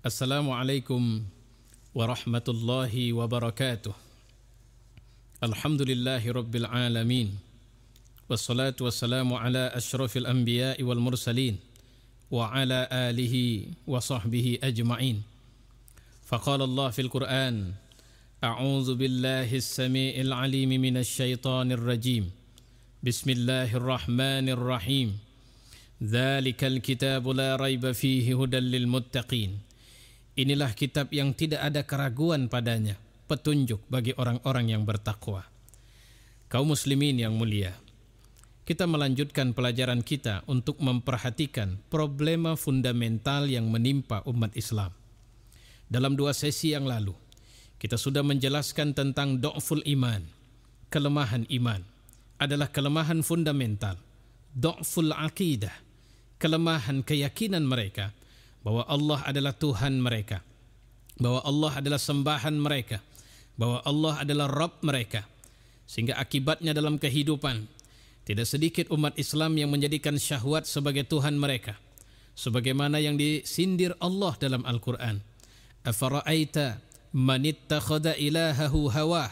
Assalamualaikum warahmatullahi wabarakatuh. Alhamdulillahi rabbil alamin. Wassalatu wassalamu ala asyrafil anbiya'i wal mursalin wa ala alihi wa sahbihi ajma'in. Faqala Allah fil Qur'an, a'udzu billahi as-sami'il 'alim minasy syaithanir rajim. Bismillahirrahmanirrahim. Dzalikal kitabu la raiba fihi hudal lil muttaqin. Inilah kitab yang tidak ada keraguan padanya, petunjuk bagi orang-orang yang bertakwa. Kaum muslimin yang mulia, kita melanjutkan pelajaran kita untuk memperhatikan problema fundamental yang menimpa umat Islam. Dalam 2 sesi yang lalu, kita sudah menjelaskan tentang du'ful iman. Kelemahan iman adalah kelemahan fundamental. Du'ful aqidah, kelemahan keyakinan mereka bahwa Allah adalah Tuhan mereka, bahwa Allah adalah sembahan mereka, bahwa Allah adalah Rabb mereka. Sehingga akibatnya dalam kehidupan, tidak sedikit umat Islam yang menjadikan syahwat sebagai Tuhan mereka, sebagaimana yang disindir Allah dalam Al-Quran. Afara'aita man ittakhadha ilahahu hawah.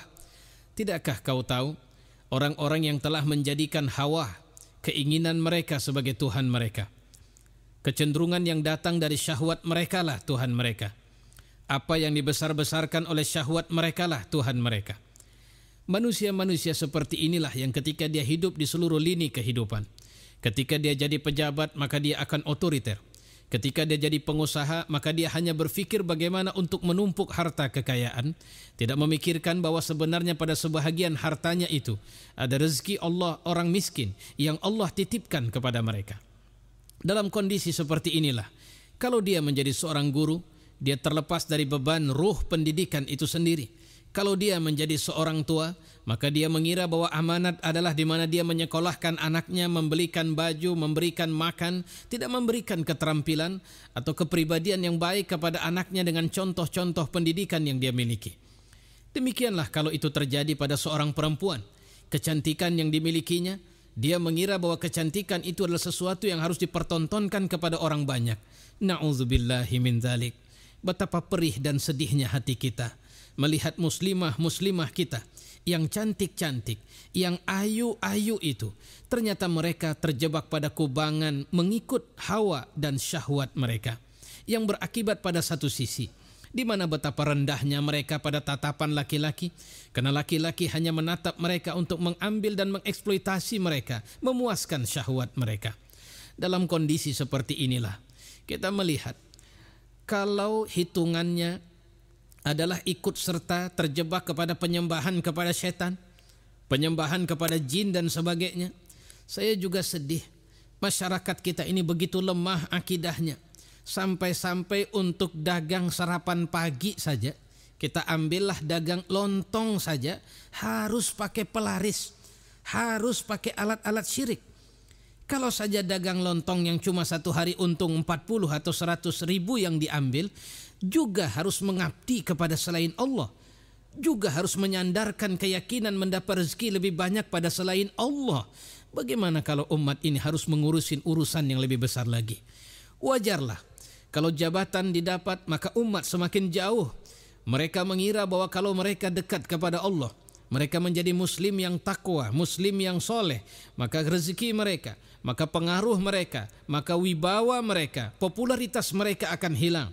Tidakkah kau tahu orang-orang yang telah menjadikan hawa, keinginan mereka sebagai Tuhan mereka? Kecenderungan yang datang dari syahwat mereka lah Tuhan mereka. Apa yang dibesar-besarkan oleh syahwat mereka lah Tuhan mereka. Manusia-manusia seperti inilah yang ketika dia hidup di seluruh lini kehidupan, ketika dia jadi pejabat maka dia akan otoriter. Ketika dia jadi pengusaha maka dia hanya berfikir bagaimana untuk menumpuk harta kekayaan, tidak memikirkan bahwa sebenarnya pada sebahagian hartanya itu ada rezeki Allah orang miskin yang Allah titipkan kepada mereka. Dalam kondisi seperti inilah, kalau dia menjadi seorang guru, dia terlepas dari beban ruh pendidikan itu sendiri. Kalau dia menjadi seorang tua, maka dia mengira bahwa amanat adalah di mana dia menyekolahkan anaknya, membelikan baju, memberikan makan, tidak memberikan keterampilan atau kepribadian yang baik kepada anaknya dengan contoh-contoh pendidikan yang dia miliki. Demikianlah kalau itu terjadi pada seorang perempuan, kecantikan yang dimilikinya, dia mengira bahwa kecantikan itu adalah sesuatu yang harus dipertontonkan kepada orang banyak. Na'udzubillahi min dzalik. Betapa perih dan sedihnya hati kita melihat muslimah-muslimah kita yang cantik-cantik, yang ayu-ayu itu, ternyata mereka terjebak pada kubangan mengikut hawa dan syahwat mereka, yang berakibat pada satu sisi, di mana betapa rendahnya mereka pada tatapan laki-laki, karena laki-laki hanya menatap mereka untuk mengambil dan mengeksploitasi mereka, memuaskan syahwat mereka. Dalam kondisi seperti inilah kita melihat kalau hitungannya adalah ikut serta terjebak kepada penyembahan kepada setan, penyembahan kepada jin dan sebagainya. Saya juga sedih masyarakat kita ini begitu lemah akidahnya, sampai-sampai untuk dagang sarapan pagi saja, kita ambillah dagang lontong saja harus pakai pelaris, harus pakai alat-alat syirik. Kalau saja dagang lontong yang cuma satu hari untung 40 atau 100 ribu yang diambil, juga harus mengabdi kepada selain Allah, juga harus menyandarkan keyakinan mendapat rezeki lebih banyak pada selain Allah. Bagaimana kalau umat ini harus mengurusin urusan yang lebih besar lagi? Wajarlah kalau jabatan didapat maka umat semakin jauh. Mereka mengira bahwa kalau mereka dekat kepada Allah, mereka menjadi muslim yang takwa, muslim yang soleh, maka rezeki mereka, maka pengaruh mereka, maka wibawa mereka, popularitas mereka akan hilang.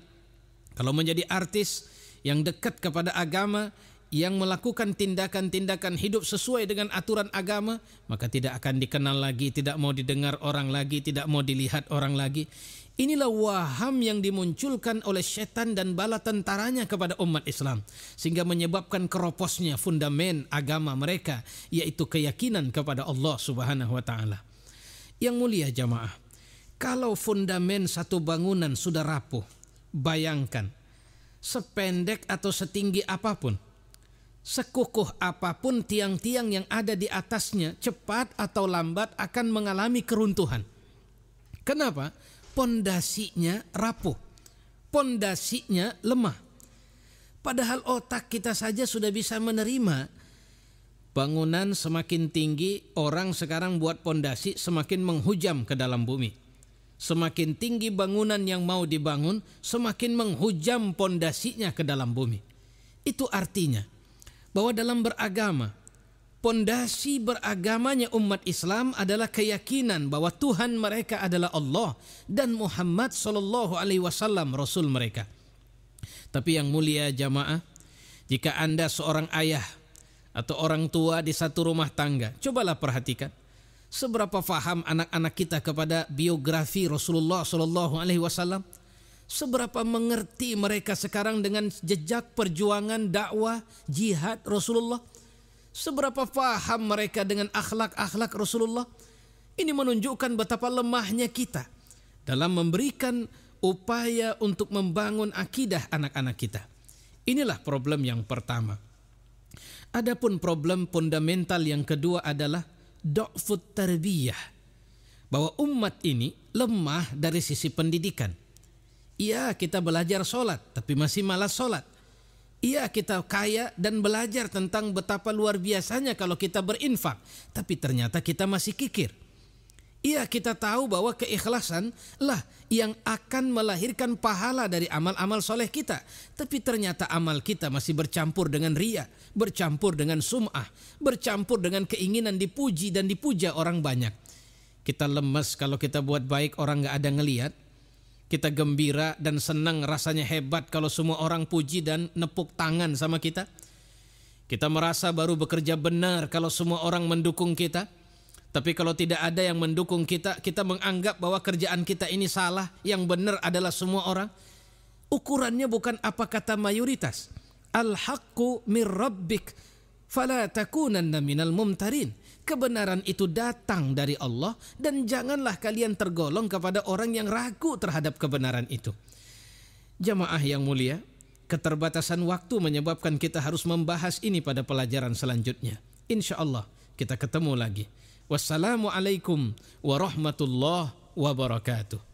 Kalau menjadi artis yang dekat kepada agama, yang melakukan tindakan-tindakan hidup sesuai dengan aturan agama, maka tidak akan dikenal lagi, tidak mau didengar orang lagi, tidak mau dilihat orang lagi. Inilah waham yang dimunculkan oleh setan dan bala tentaranya kepada umat Islam, sehingga menyebabkan keroposnya fundamen agama mereka, yaitu keyakinan kepada Allah Subhanahu wa ta'ala. Yang mulia jamaah, kalau fundamen satu bangunan sudah rapuh, bayangkan sependek atau setinggi apapun, sekukuh apapun tiang-tiang yang ada di atasnya, cepat atau lambat akan mengalami keruntuhan. Kenapa? Pondasinya rapuh, pondasinya lemah. Padahal otak kita saja sudah bisa menerima bangunan semakin tinggi, orang sekarang buat pondasi semakin menghujam ke dalam bumi. Semakin tinggi bangunan yang mau dibangun, semakin menghujam pondasinya ke dalam bumi. Itu artinya bahwa dalam beragama, pondasi beragamanya umat Islam adalah keyakinan bahwa Tuhan mereka adalah Allah dan Muhammad SAW Rasul mereka. Tapi yang mulia jamaah, jika Anda seorang ayah atau orang tua di satu rumah tangga, cobalah perhatikan seberapa faham anak-anak kita kepada biografi Rasulullah SAW. Seberapa mengerti mereka sekarang dengan jejak perjuangan dakwah jihad Rasulullah. Seberapa faham mereka dengan akhlak-akhlak Rasulullah. Ini menunjukkan betapa lemahnya kita dalam memberikan upaya untuk membangun akidah anak-anak kita. Inilah problem yang pertama. Adapun problem fundamental yang kedua adalah du'fut tarbiyah, bahwa umat ini lemah dari sisi pendidikan. Iya, kita belajar sholat tapi masih malas sholat. Iya, kita kaya dan belajar tentang betapa luar biasanya kalau kita berinfak, tapi ternyata kita masih kikir. Iya, kita tahu bahwa keikhlasan lah yang akan melahirkan pahala dari amal-amal soleh kita, tapi ternyata amal kita masih bercampur dengan riya, bercampur dengan sum'ah, bercampur dengan keinginan dipuji dan dipuja orang banyak. Kita lemes kalau kita buat baik orang gak ada ngelihat. Kita gembira dan senang, rasanya hebat kalau semua orang puji dan nepuk tangan sama kita. Kita merasa baru bekerja benar kalau semua orang mendukung kita. Tapi kalau tidak ada yang mendukung kita, kita menganggap bahwa kerjaan kita ini salah, yang benar adalah semua orang. Ukurannya bukan apa kata mayoritas. Al-haqqu mir rabbik fala takunanna minal mumtarin. Kebenaran itu datang dari Allah dan janganlah kalian tergolong kepada orang yang ragu terhadap kebenaran itu. Jamaah yang mulia, keterbatasan waktu menyebabkan kita harus membahas ini pada pelajaran selanjutnya. Insya Allah kita ketemu lagi. Wassalamualaikum warahmatullahi wabarakatuh.